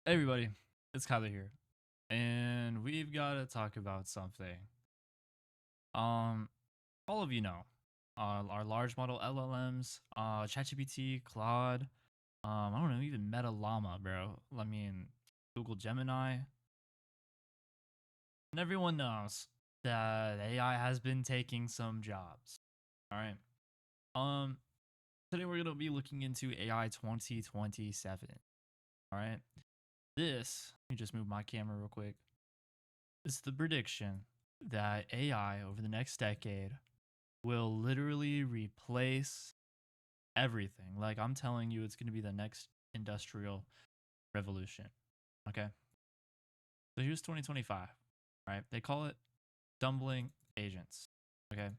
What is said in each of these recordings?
Hey everybody, it's Kyler here, and we've got to talk about something. Um, all of you know, our large model LLMs, ChatGPT, Claude, I don't know, even Meta Llama, bro. I mean, Google Gemini, and everyone knows that AI has been taking some jobs. All right. Um, Today we're gonna be looking into AI 2027. All right. Let me just move my camera real quick. It's the prediction that AI over the next decade will literally replace everything. Like I'm telling you, it's going to be the next industrial revolution. Okay. So here's 2025, right? They call it stumbling agents. Okay.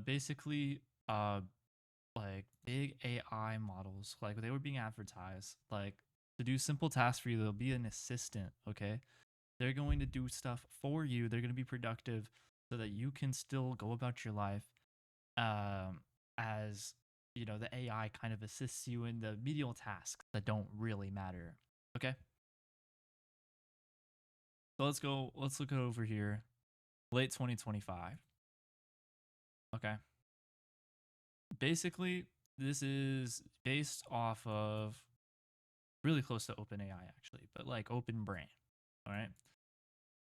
Basically, like big AI models, like they were being advertised, like to do simple tasks for you. They'll be an assistant. Okay. They're going to do stuff for you. They're going to be productive so that you can still go about your life as the AI kind of assists you in the medial tasks that don't really matter. Okay. So let's look over here. Late 2025. Okay. Basically, this is based off of really close to OpenAI actually, but like Open Brain. All right.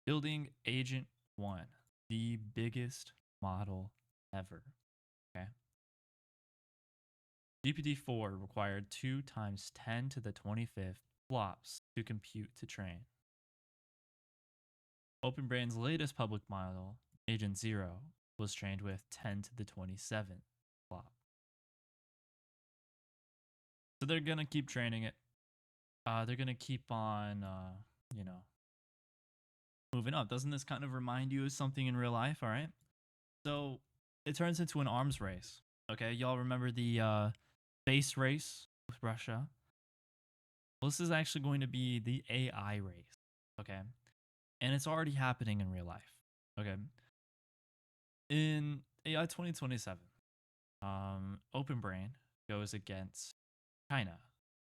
Building Agent 1, the biggest model ever. Okay. GPT-4 required 2 times 10 to the 25th flops to compute to train. OpenBrain's latest public model, Agent Zero, was trained with 10 to the 27th flop. So they're going to keep training it. They're going to keep on, moving up. Doesn't this kind of remind you of something in real life? All right. So it turns into an arms race. Okay. Y'all remember the space race with Russia? Well, this is actually going to be the AI race. Okay. And it's already happening in real life. Okay. In AI 2027, OpenBrain goes against China,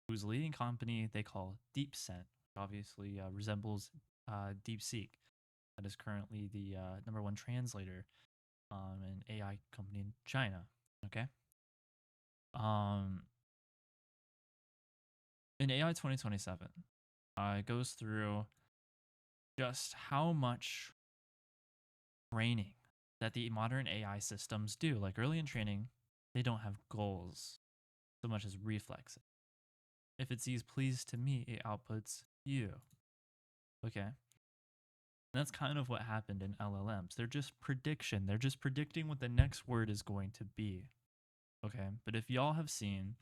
whose leading company they call DeepSeek, which obviously resembles DeepSeek, that is currently the number one translator an AI company in China. Okay. Um, in AI 2027, it goes through just how much training that the modern AI systems do. Like early in training, they don't have goals so much as reflexes. If it sees please to me, it outputs you. Okay. And that's kind of what happened in LLMs. They're just prediction. They're just predicting what the next word is going to be. Okay. But if y'all have seen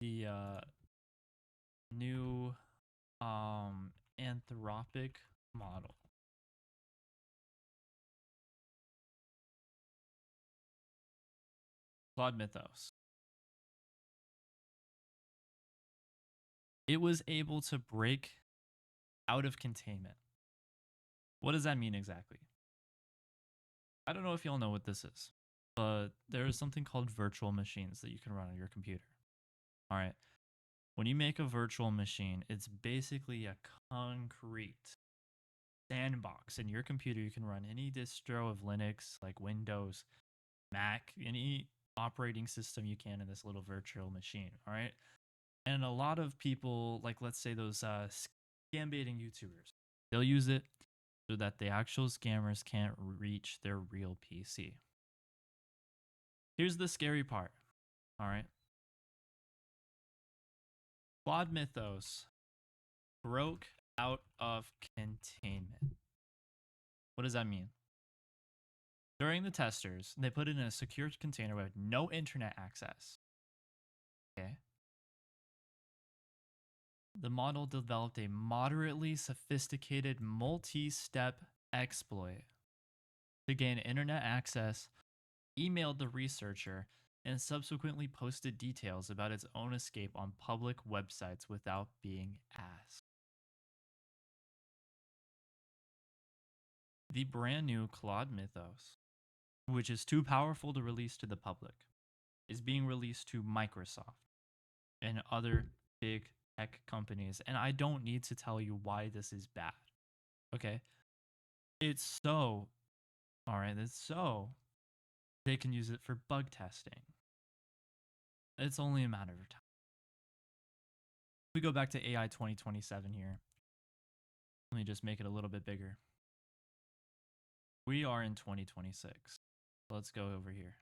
the new anthropic model, Claude Mythos, it was able to break out of containment. What does that mean exactly? I don't know if y'all know what this is, but there is something called virtual machines that you can run on your computer. All right. When you make a virtual machine, it's basically a concrete sandbox. In your computer, you can run any distro of Linux, like Windows, Mac, any operating system you can in this little virtual machine. All right. And a lot of people, like let's say those scam baiting YouTubers, they'll use it so that the actual scammers can't reach their real PC. Here's the scary part. All right. Quad Mythos broke out of containment. What does that mean? During the testers, they put it in a secure container with no internet access. Okay. The model developed a moderately sophisticated multi step exploit to gain internet access, emailed the researcher, and subsequently posted details about its own escape on public websites without being asked. The brand new Claude Mythos, which is too powerful to release to the public, is being released to Microsoft and other big tech companies, and I don't need to tell you why this is bad. Okay? It's so, all right, it's so they can use it for bug testing. It's only a matter of time. We go back to AI 2027 here. Let me just make it a little bit bigger. We are in 2026. Let's go over here.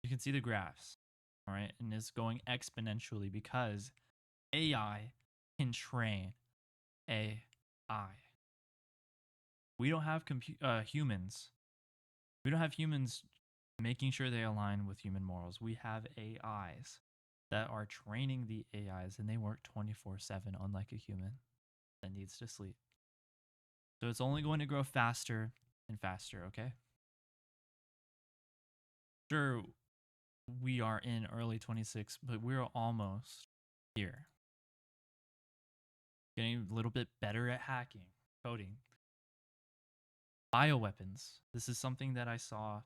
You can see the graphs, all right? And it's going exponentially because AI can train AI. We don't have humans. We don't have humans making sure they align with human morals. We have AIs that are training the AIs, and they work 24/7, unlike a human that needs to sleep. So it's only going to grow faster and faster, okay? Sure, we are in early 26, but we're almost here. Getting a little bit better at hacking, coding. Bioweapons. This is something that I saw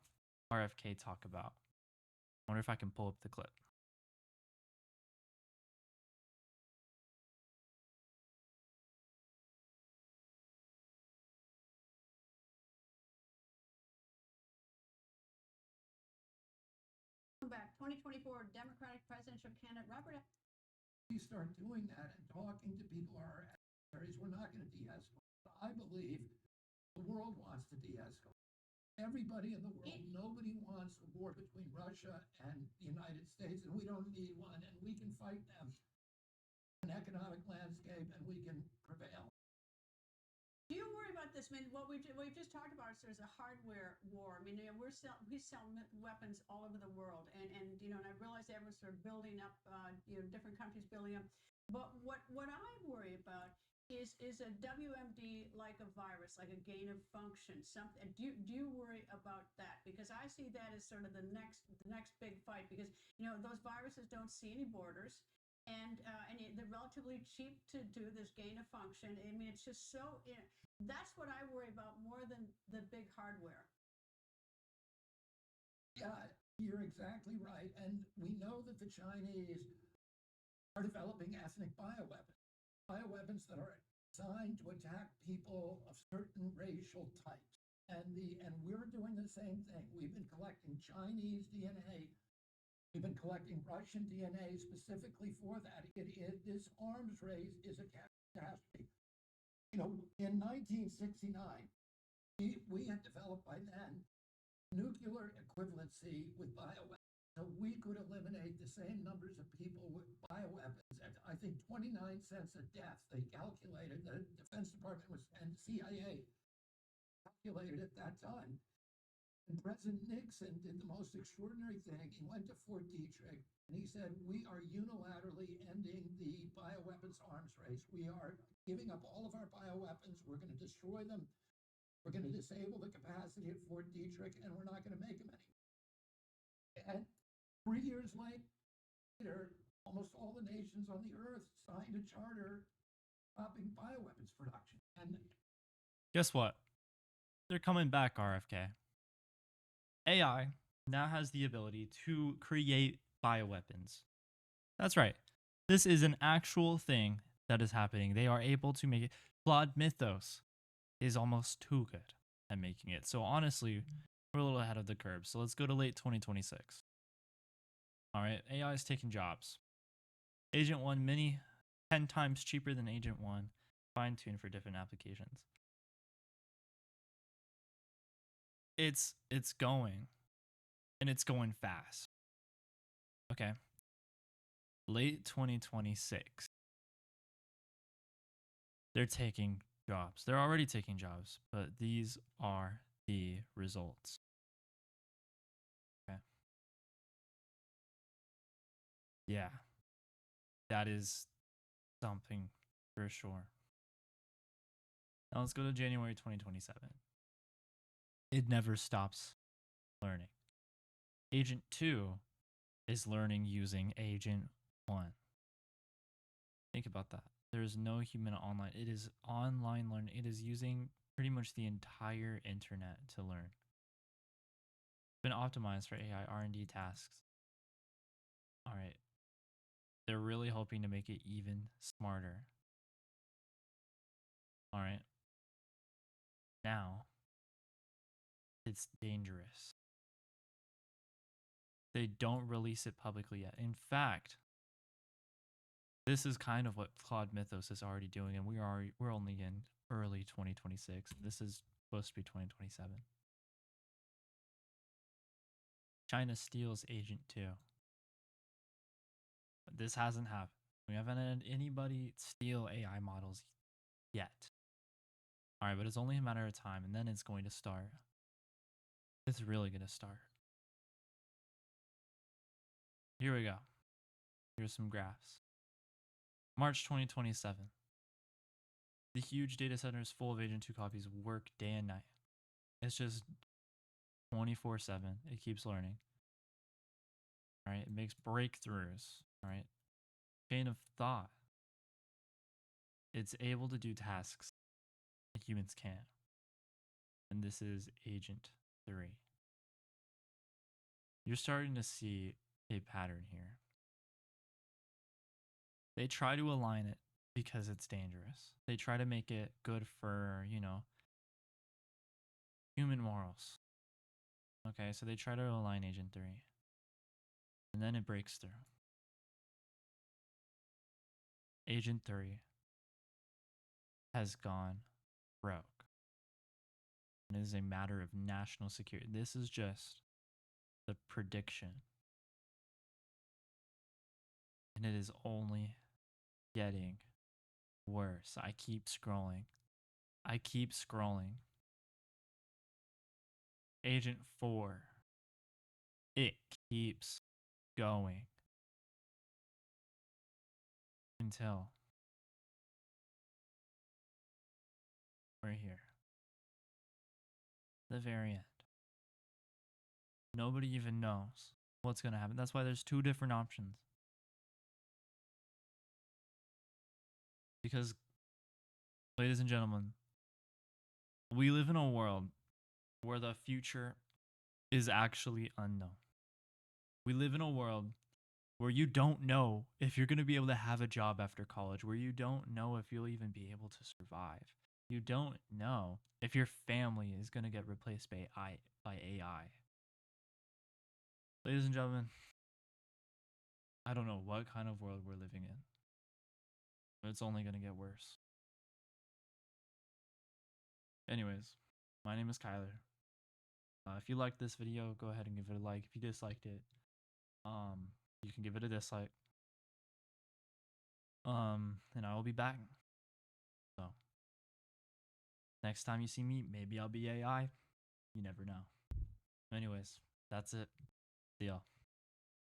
RFK talk about. I wonder if I can pull up the clip. Back 2024 Democratic presidential candidate Robert. We start doing that and talking to people, our adversaries, we're not going to de-escalate. I believe the world wants to de-escalate. Everybody in the world, nobody wants a war between Russia and the United States, and we don't need one, and we can fight them in an economic landscape, and we can prevail. Do you worry about this? I mean, what we've just talked about is there's a hardware war. I mean, we sell weapons all over the world, and you know, and I realize everyone's sort of building up, you know, different countries building up. But what I worry about is a WMD like a virus, like a gain of function, something. Do you worry about that? Because I see that as sort of the next big fight. Because you know, those viruses don't see any borders. And they're relatively cheap to do this gain of function. I mean, it's just so. That's what I worry about more than the big hardware. Yeah, you're exactly right. And we know that the Chinese are developing ethnic bioweapons that are designed to attack people of certain racial types. And we're doing the same thing. We've been collecting Chinese DNA. We've been collecting Russian DNA specifically for that. This arms race is a catastrophe. You know, in 1969, we had developed by then nuclear equivalency with bioweapons. So we could eliminate the same numbers of people with bioweapons at, I think, 29 cents a death. They calculated, the Defense Department was, and CIA calculated at that time. And President Nixon did the most extraordinary thing. He went to Fort Detrick and he said, we are unilaterally ending the bioweapons arms race. We are giving up all of our bioweapons. We're going to destroy them. We're going to disable the capacity at Fort Detrick, and we're not going to make them anymore. And 3 years later, almost all the nations on the earth signed a charter stopping bioweapons production. And guess what? They're coming back, RFK. AI now has the ability to create bioweapons. That's right. This is an actual thing that is happening. They are able to make it. Flawed Mythos is almost too good at making it. So honestly, we're a little ahead of the curve. So let's go to late 2026. All right, AI is taking jobs. Agent 1 Mini, 10 times cheaper than Agent 1, fine-tuned for different applications. It's going, and it's going fast. Okay. Late 2026. They're taking jobs. They're already taking jobs, but these are the results. Okay. Yeah. That is something for sure. Now let's go to January 2027. It never stops learning. Agent 2 is learning using Agent 1. Think about that. There is no human online. It is online learning. It is using pretty much the entire internet to learn. It's been optimized for AI R&D tasks. All right. They're really hoping to make it even smarter. All right. Now, it's dangerous. They don't release it publicly yet. In fact, this is kind of what Claude Mythos is already doing, and we're only in early 2026. This is supposed to be 2027. China steals Agent 2. But this hasn't happened. We haven't had anybody steal AI models yet. Alright, but it's only a matter of time, and then it's going to start. It's really going to start. Here we go. Here's some graphs. March 2027. The huge data centers full of Agent 2 copies work day and night. It's just 24/7. It keeps learning. All right, it makes breakthroughs. All right, chain of thought. It's able to do tasks that humans can't. And this is Agent 3. You're starting to see a pattern here. They try to align it because it's dangerous. They try to make it good for, human morals. Okay, so they try to align Agent 3. And then it breaks through. Agent 3 has gone broke. And it is a matter of national security. This is just the prediction. And it is only getting worse. I keep scrolling. Agent 4. It keeps going until we're here. The very end. Nobody even knows what's going to happen. That's why there's two different options. Because, ladies and gentlemen, we live in a world where the future is actually unknown. We live in a world where you don't know if you're going to be able to have a job after college, where you don't know if you'll even be able to survive. You don't know if your family is going to get replaced by AI. Ladies and gentlemen, I don't know what kind of world we're living in, but it's only going to get worse. Anyways, my name is Kyler. If you liked this video, go ahead and give it a like. If you disliked it, you can give it a dislike. And I will be back. So, next time you see me, maybe I'll be AI. You never know. Anyways, that's it. See y'all.